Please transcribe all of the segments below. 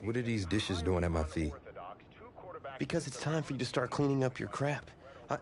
What are these dishes doing at my feet? Because it's time for you to start cleaning up your crap.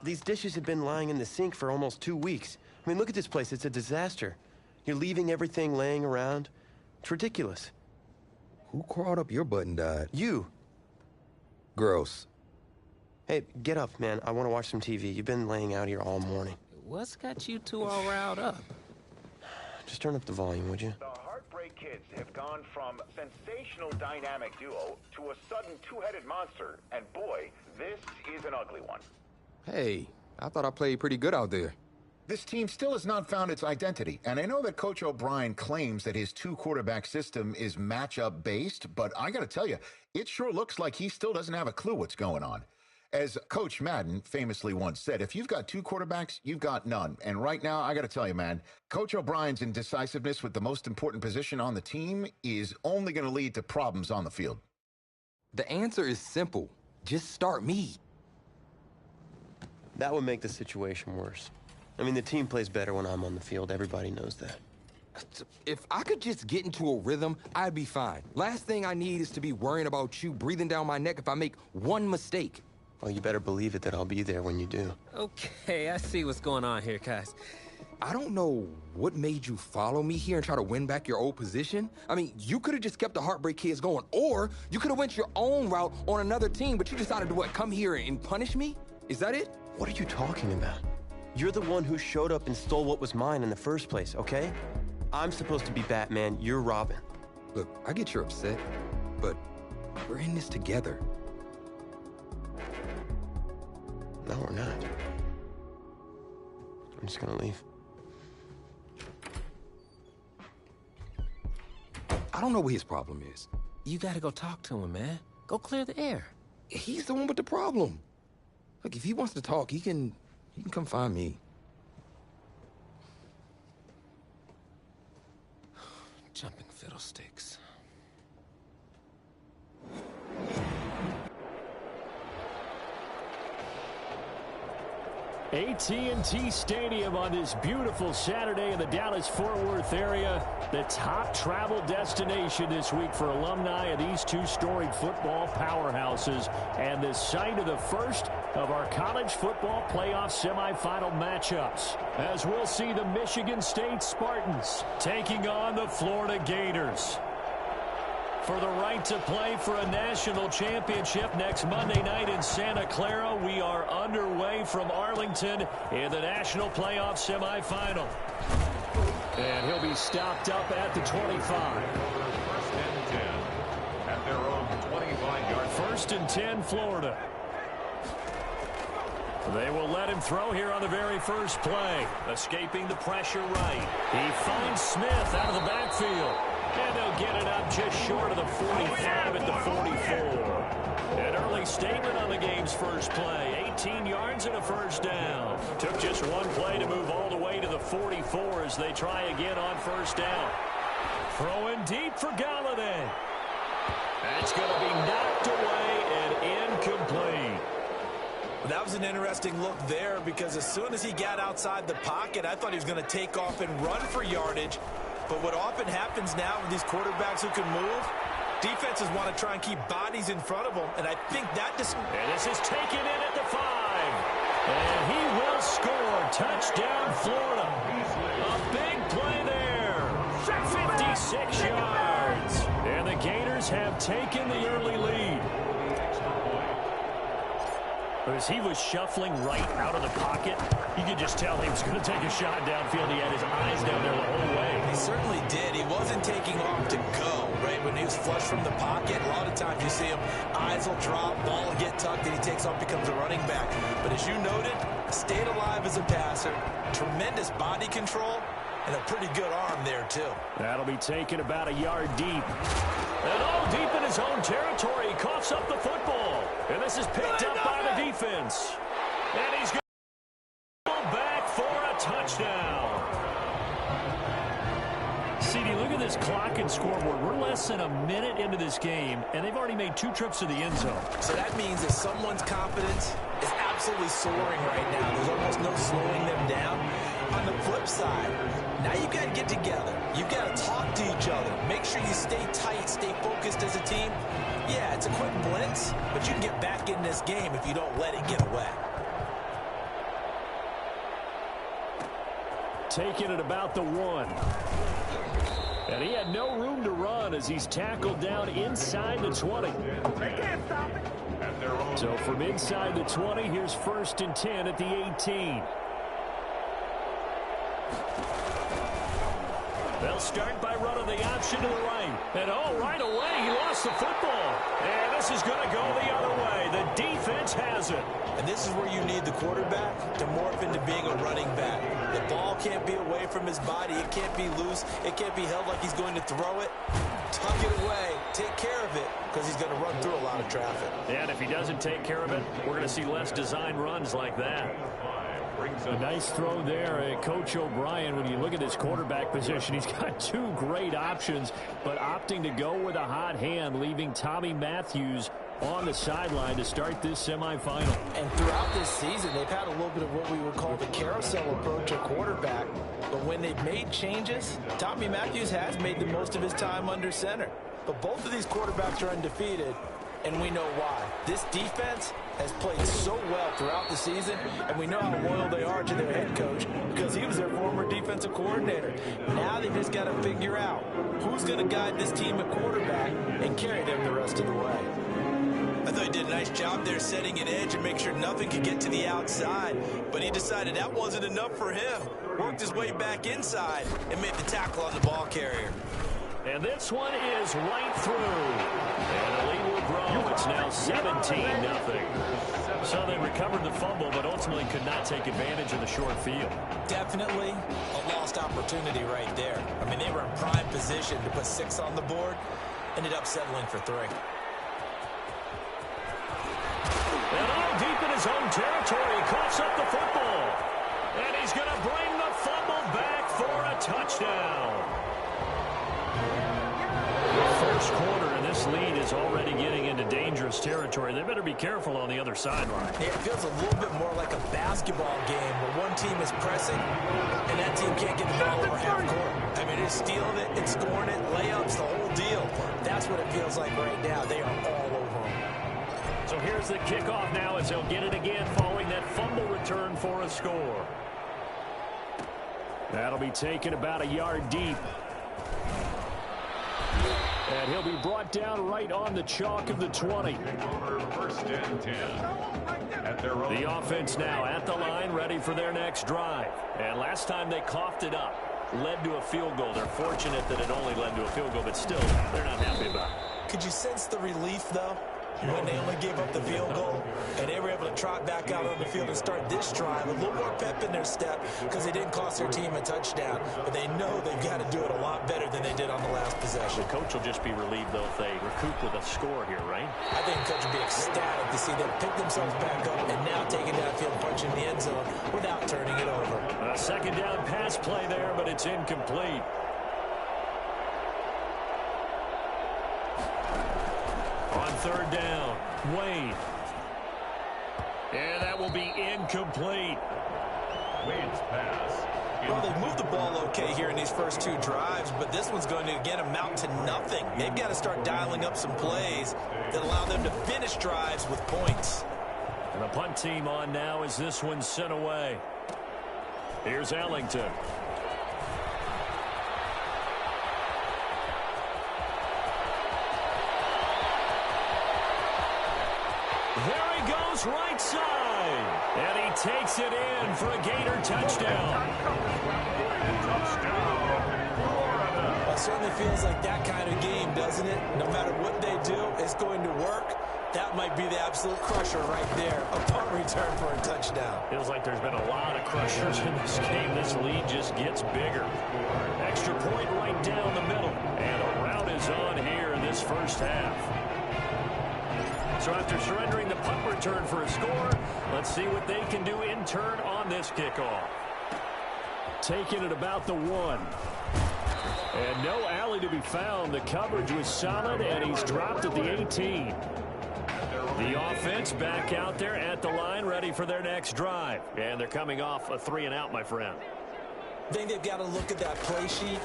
These dishes have been lying in the sink for almost 2 weeks. I mean, look at this place. It's a disaster. You're leaving everything laying around. It's ridiculous. Who crawled up your butt and died? You. Gross. Hey, get up, man. I want to watch some TV. You've been laying out here all morning. What's got you two all riled up? Just turn up the volume, would you? The Heartbreak Kids have gone from sensational dynamic duo to a sudden two-headed monster. And boy, this is an ugly one. Hey, I thought I played pretty good out there. This team still has not found its identity, and I know that Coach O'Brien claims that his two-quarterback system is matchup-based, but I gotta tell you, it sure looks like he still doesn't have a clue what's going on. As Coach Madden famously once said, if you've got two quarterbacks, you've got none. And right now, I gotta tell you, man, Coach O'Brien's indecisiveness with the most important position on the team is only gonna lead to problems on the field. The answer is simple. Just start me. That would make the situation worse. I mean, the team plays better when I'm on the field. Everybody knows that. If I could just get into a rhythm, I'd be fine. Last thing I need is to be worrying about you breathing down my neck if I make one mistake. Well, you better believe it that I'll be there when you do. Okay, I see what's going on here, guys. I don't know what made you follow me here and try to win back your old position. I mean, you could have just kept the Heartbreak Kids going, or you could have went your own route on another team, but you decided to, what, come here and punish me? Is that it? What are you talking about? You're the one who showed up and stole what was mine in the first place, okay? I'm supposed to be Batman, you're Robin. Look, I get you're upset, but we're in this together. No, we're not. I'm just gonna leave. I don't know what his problem is. You gotta go talk to him, man. Go clear the air. He's the one with the problem. Look, if he wants to talk, he can come find me. Jumping fiddlesticks. AT&T Stadium on this beautiful Saturday in the Dallas-Fort Worth area. The top travel destination this week for alumni of these two storied football powerhouses. And the site of the first of our college football playoff semifinal matchups. As we'll see the Michigan State Spartans taking on the Florida Gators. For the right to play for a national championship next Monday night in Santa Clara, we are underway from Arlington in the national playoff semifinal. And he'll be stopped up at the 25. First and 10 at their own 25-yard. First and 10, Florida. They will let him throw here on the very first play. Escaping the pressure right. He finds Smith out of the backfield. And they'll get it up just short of the 45 at the 44. An early statement on the game's first play. 18 yards and a first down. Took just one play to move all the way to the 44 as they try again on first down. Throwing deep for Galladay. That's going to be knocked away and incomplete. That was an interesting look there because as soon as he got outside the pocket, I thought he was going to take off and run for yardage. But what often happens now with these quarterbacks who can move, defenses want to try and keep bodies in front of them, and I think that And this is taken in at the 5. And he will score. Touchdown, Florida. A big play there. 56 yards. And the Gators have taken the early lead. As he was shuffling right out of the pocket, you could just tell he was going to take a shot downfield. He had his eyes down there the whole way. He certainly did. He wasn't taking off to go, right? When he was flush from the pocket, a lot of times you see him, eyes will drop, ball will get tucked, and he takes off, becomes a running back. But as you noted, stayed alive as a passer, tremendous body control, and a pretty good arm there, too. That'll be taken about a yard deep. And all deep in his own territory. He coughs up the football. And this is picked up by the defense. And he's going to go back for a touchdown. CD, look at this clock and scoreboard. We're less than a minute into this game, and they've already made 2 trips to the end zone. So that means that someone's confidence is out absolutely soaring right now. There's almost no slowing them down. On the flip side, now you got to get together. You got to talk to each other. Make sure you stay tight, stay focused as a team. Yeah, it's a quick blitz, but you can get back in this game if you don't let it get away. Taking it about the 1. And he had no room to run as he's tackled down inside the 20. They can't stop it. So from inside the 20, here's 1st and 10 at the 18. They'll start by running the option to the right. And right away, he lost the football. And this is going to go the other way. The defense has it. And this is where you need the quarterback to morph into being a running back. The ball can't be away from his body. It can't be loose. It can't be held like he's going to throw it. Tuck it away. Take care of it because he's going to run through a lot of traffic. And if he doesn't take care of it, we're going to see less design runs like that. A nice throw there, Coach O'Brien. When you look at his quarterback position, he's got 2 great options, but opting to go with a hot hand, leaving Tommy Matthews on the sideline to start this semifinal. And throughout this season, they've had a little bit of what we would call the carousel approach at quarterback. But when they've made changes, Tommy Matthews has made the most of his time under center. But both of these quarterbacks are undefeated, and we know why. This defense has played so well throughout the season, and we know how loyal they are to their head coach because he was their former defensive coordinator. Now they just got to figure out who's going to guide this team at quarterback and carry them the rest of the way. I thought he did a nice job there setting an edge and make sure nothing could get to the outside, but he decided that wasn't enough for him. Worked his way back inside and made the tackle on the ball carrier. And this one is right through. And the lead will grow. It's now 17-0. So they recovered the fumble, but ultimately could not take advantage of the short field. Definitely a lost opportunity right there. I mean, they were in prime position to put 6 on the board. Ended up settling for 3. And all deep in his own territory, he coughs up the football. And he's going to bring the fumble back for a touchdown. First quarter, and this lead is already getting into dangerous territory. They better be careful on the other sideline. Yeah, it feels a little bit more like a basketball game where one team is pressing and that team can't get the ball over half court. I mean, it's stealing it, it's scoring it, layups, the whole deal. That's what it feels like right now. They are all over them. So here's the kickoff now as they'll get it again following that fumble return for a score. That'll be taken about a yard deep. And he'll be brought down right on the chalk of the 20. First and 10. The offense now at the line, ready for their next drive. And last time they coughed it up, led to a field goal. They're fortunate that it only led to a field goal, but still, they're not happy about it. Could you sense the relief, though, when they only gave up the field goal and they were able to trot back out on the field and start this drive? A little more pep in their step because they didn't cost their team a touchdown, but they know they've got to do it a lot better than they did on the last possession. The coach will just be relieved, though, if they recoup with a score here, right? I think the coach will be ecstatic to see them pick themselves back up and now take it downfield and punch in the end zone without turning it over. A second down pass play there, but it's incomplete. On third down, Wade. And that will be incomplete. Wade's pass. Well, they've moved the ball okay here in these first 2 drives, but this one's going to, again, amount to nothing. They've got to start dialing up some plays that allow them to finish drives with points. And the punt team on now as this one's sent away. Here's Ellington. There he goes right side. And he takes it in for a Gator touchdown. It certainly feels like that kind of game, doesn't it? No matter what they do, it's going to work. That might be the absolute crusher right there. A punt return for a touchdown. Feels like there's been a lot of crushers in this game. This lead just gets bigger. Extra point right down the middle. And a rout is on here in this first half. So after surrendering the punt return for a score, let's see what they can do in turn on this kickoff. Taking it about the 1. And no alley to be found. The coverage was solid, and he's dropped at the 18. The offense back out there at the line, ready for their next drive. And they're coming off a 3-and-out, my friend. I think they've got to look at that play sheet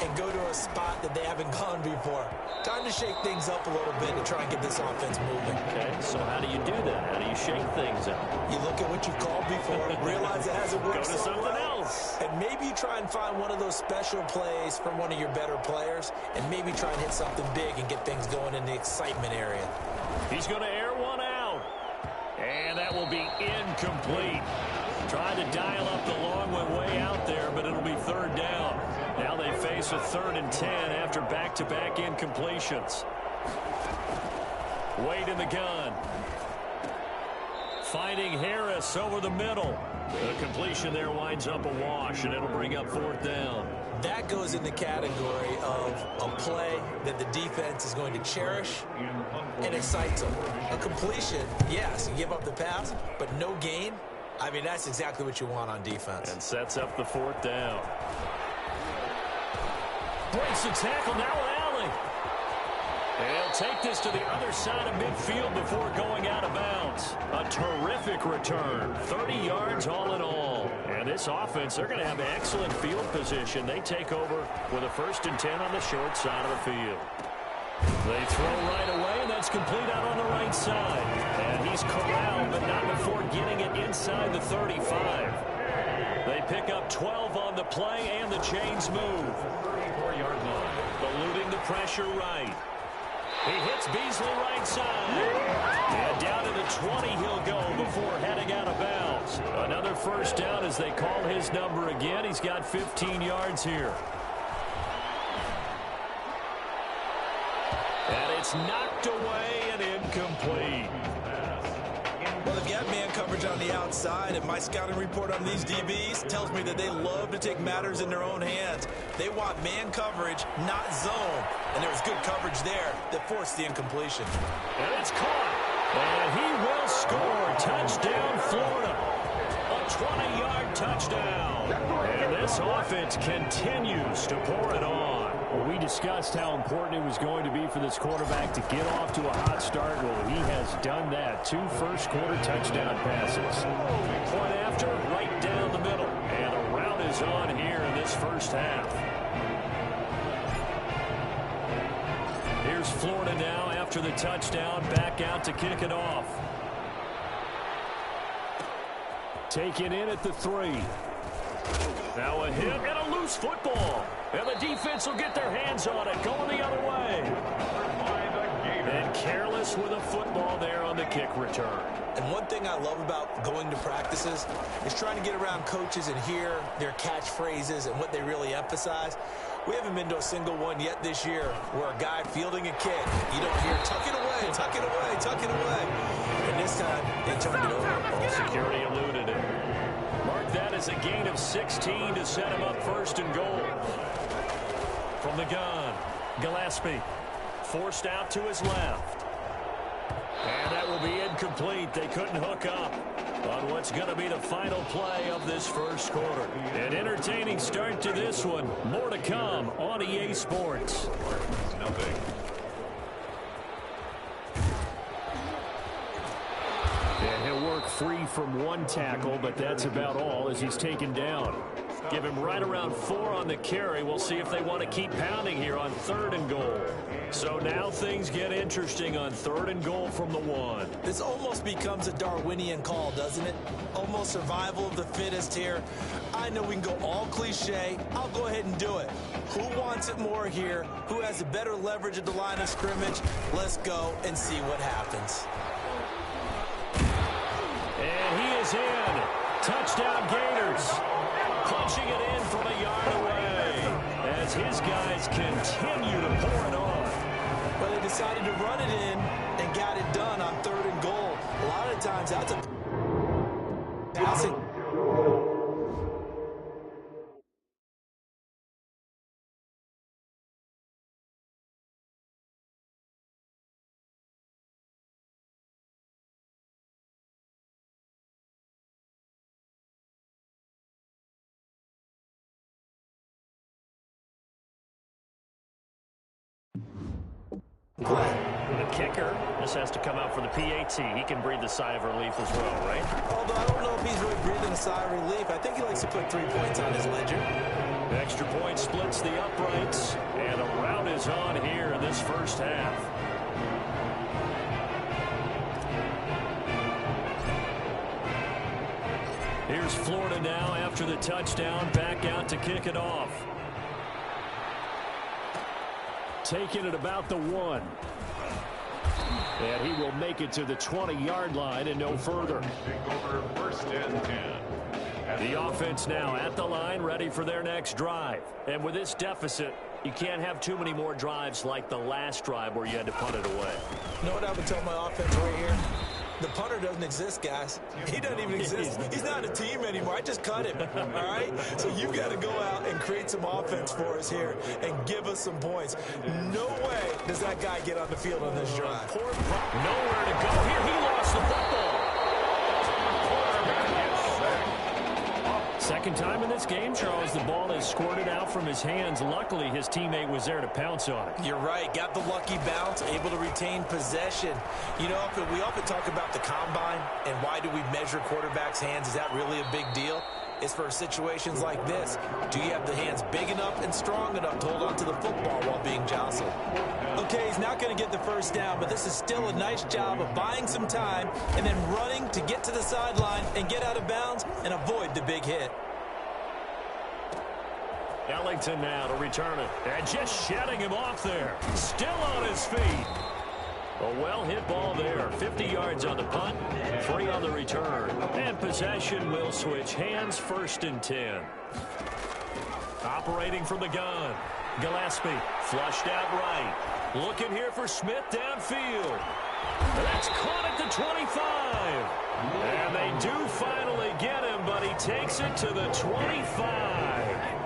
and go to a spot that they haven't gone before. Time to shake things up a little bit to try and get this offense moving. Okay, so how do you do that? How do you shake things up? You look at what you've called before, realize it hasn't worked Go to something else. and maybe you try and find one of those special plays from one of your better players, and maybe try and hit something big and get things going in the excitement area. He's going to air one out. And that will be incomplete. Trying to dial up the long one way out there, but it'll be third down. Now they face a 3rd and 10 after back-to-back incompletions. Wade in the gun. Finding Harris over the middle. The completion there winds up a wash, and it'll bring up 4th down. That goes in the category of a play that the defense is going to cherish and excites them. A completion, yes, you give up the pass, but no gain. I mean, that's exactly what you want on defense. And sets up the 4th down. Breaks the tackle now with Alec. And he'll take this to the other side of midfield before going out of bounds. A terrific return. 30 yards all in all. And this offense, they're going to have excellent field position. They take over with a 1st and 10 on the short side of the field. They throw right away, and that's complete out on the right side. And he's corralled, but not before getting it inside the 35. They pick up 12 on the play, and the chains move. 34-yard line. Eluding the pressure right. He hits Beasley right side. And down to the 20 he'll go before heading out of bounds. Another 1st down as they call his number again. He's got 15 yards here. And it's knocked away and incomplete. Well, they've got man coverage on the outside, and my scouting report on these DBs tells me that they love to take matters in their own hands. They want man coverage, not zone. And there was good coverage there that forced the incompletion. And it's caught. And he will score. Touchdown, Florida. A 20-yard touchdown. And this offense continues to pour it on. Well, we discussed how important it was going to be for this quarterback to get off to a hot start. Well, he has done that. 2 first-quarter touchdown passes. Point after, right down the middle. And a rout is on here in this first half. Here's Florida now after the touchdown. Back out to kick it off. Taken in at the 3. Now a hit and a loose football. And the defense will get their hands on it, going the other way. And careless with a football there on the kick return. And one thing I love about going to practices is trying to get around coaches and hear their catchphrases and what they really emphasize. We haven't been to a single one yet this year where a guy fielding a kick, you don't hear, tuck it away, tuck it away, tuck it away. And this time, they turned it over. Ball security eluded it. Mark that as a gain of 16 to set him up 1st and goal. From the gun, Gillespie forced out to his left. And that will be incomplete. They couldn't hook up on what's going to be the final play of this first quarter. An entertaining start to this one. More to come on EA Sports. Nothing. And he'll work free from 1 tackle, but that's about all as he's taken down. Give him right around 4 on the carry. We'll see if they want to keep pounding here on 3rd and goal. So now things get interesting on 3rd and goal from the 1. This almost becomes a Darwinian call, doesn't it? Almost survival of the fittest here. I know we can go all cliche. I'll go ahead and do it. Who wants it more here? Who has a better leverage at the line of scrimmage? Let's go and see what happens. And he is in. Touchdown Gators. Punching it in from a yard away as his guys continue to pour it on. Well, they decided to run it in and got it done on 3rd and goal. A lot of times that's a passing. The kicker, this has to come out for the PAT. He can breathe a sigh of relief as well, right? Although I don't know if he's really breathing a sigh of relief. I think he likes to put 3 points on his ledger. Extra point splits the uprights, and a rout is on here in this first half. Here's Florida now after the touchdown, back out to kick it off. Taking it about the 1. And he will make it to the 20-yard line and no further. Over first and 10. The offense now at the line, ready for their next drive. And with this deficit, you can't have too many more drives like the last drive where you had to punt it away. You know what I would tell my offense right here? The punter doesn't exist, guys. He doesn't even exist. He's not a team anymore. I just cut him, all right? So you've got to go out and create some offense for us here and give us some points. No way does that guy get on the field on this drive. Nowhere to go here. He lost the football. Second time in this game, Charles, the ball is squirted out from his hands. Luckily, his teammate was there to pounce on it. You're right. Got the lucky bounce, able to retain possession. You know, we often talk about the combine and why do we measure quarterbacks' hands? Is that really a big deal? It's for situations like this. Do you have the hands big enough and strong enough to hold on to the football while being jostled? Okay, he's not going to get the first down, but this is still a nice job of buying some time and then running to get to the sideline and get out of bounds and avoid the big hit. Ellington now to return it. And just shedding him off there. Still on his feet. A well-hit ball there. 50 yards on the punt, 3 on the return. And possession will switch hands, 1st and 10. Operating from the gun. Gillespie flushed out right. Looking here for Smith downfield. That's caught at the 25. And they do finally get him, but he takes it to the 25.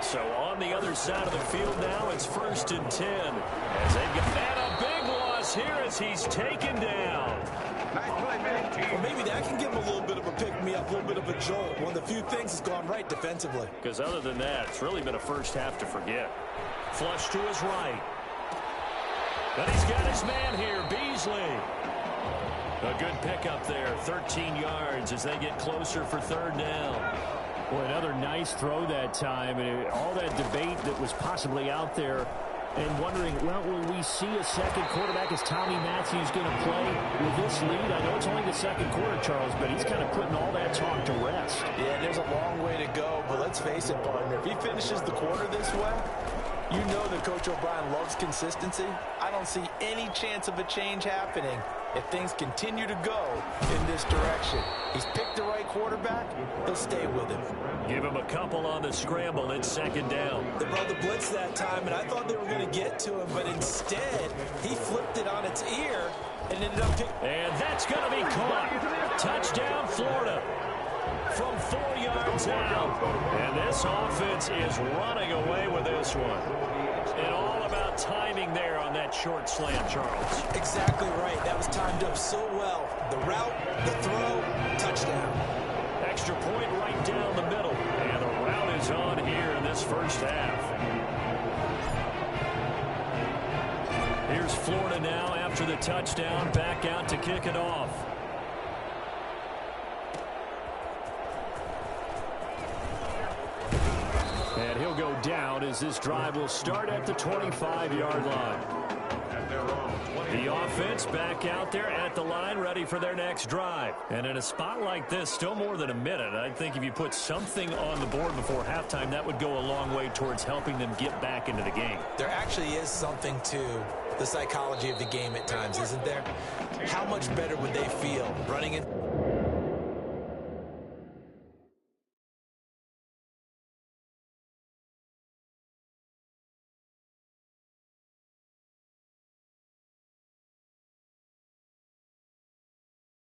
So on the other side of the field now, it's 1st and 10. As they've got a big loss here as he's taken down. Well, maybe that can give him a little bit of a pick-me-up, a little bit of a jolt. One of the few things that's gone right defensively. Because other than that, it's really been a first half to forget. Flush to his right. But he's got his man here, Beasley. A good pickup there, 13 yards as they get closer for 3rd down. Boy, another nice throw that time. And all that debate that was possibly out there and wondering, well, will we see a second quarterback? Is Tommy Matthews going to play with this lead? I know it's only the second quarter, Charles, but he's kind of putting all that talk to rest. Yeah, there's a long way to go, but let's face it, partner. If he finishes the quarter this way, you know that Coach O'Brien loves consistency. I don't see any chance of a change happening if things continue to go in this direction. He's picked the right quarterback. He'll stay with him. Give him a couple on the scramble. It's 2nd down. They brought the blitz that time, and I thought they were going to get to him, but instead, he flipped it on its ear and ended up picking. And that's going to be caught. Touchdown, Florida. From 4 yards out. And this offense is running away with this one. And all about timing there on that short slant, Charles. Exactly right. That was timed up so well. The route, the throw, touchdown. Extra point right down the middle. And the route is on here in this first half. Here's Florida now after the touchdown, back out to kick it off. And he'll go down as this drive will start at the 25-yard line. The offense back out there at the line, ready for their next drive. And in a spot like this, still more than a minute, I think if you put something on the board before halftime, that would go a long way towards helping them get back into the game. There actually is something to the psychology of the game at times, isn't there? How much better would they feel running in?